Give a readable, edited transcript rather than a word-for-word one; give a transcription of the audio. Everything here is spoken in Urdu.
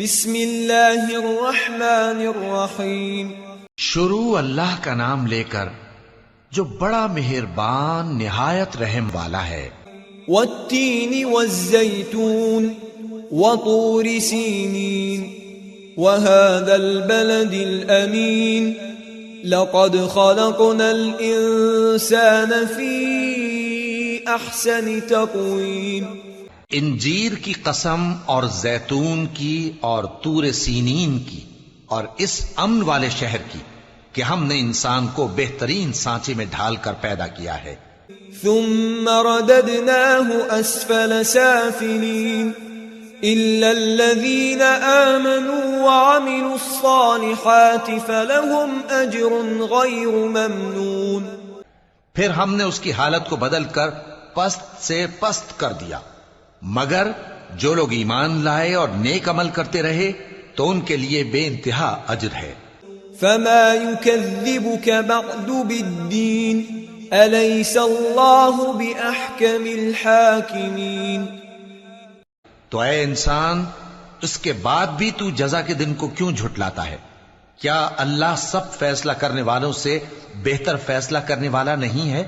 بسم اللہ الرحمن الرحیم شروع اللہ کا نام لے کر جو بڑا مہربان نہایت رحم والا ہے۔ والتین والزیتون وطور سینین وهذا البلد الامین لقد خلقنا الانسان فی احسن تقویم۔ انجیر کی قسم اور زیتون کی اور طور سینین کی اور اس امن والے شہر کی کہ ہم نے انسان کو بہترین سانچے میں ڈھال کر پیدا کیا ہے۔ ثم رددناه اسفل سافلین الا الذین آمنوا وعملوا الصالحات فلهم اجر غیر ممنون۔ پھر ہم نے اس کی حالت کو بدل کر پست سے پست کر دیا، مگر جو لوگ ایمان لائے اور نیک عمل کرتے رہے تو ان کے لیے بے انتہا اجر ہے۔ فما يكذبك بعد بالدین الیس اللہ باحکم الحاکمین۔ تو اے انسان، اس کے بعد بھی تو جزا کے دن کو کیوں جھٹلاتا ہے؟ کیا اللہ سب فیصلہ کرنے والوں سے بہتر فیصلہ کرنے والا نہیں ہے؟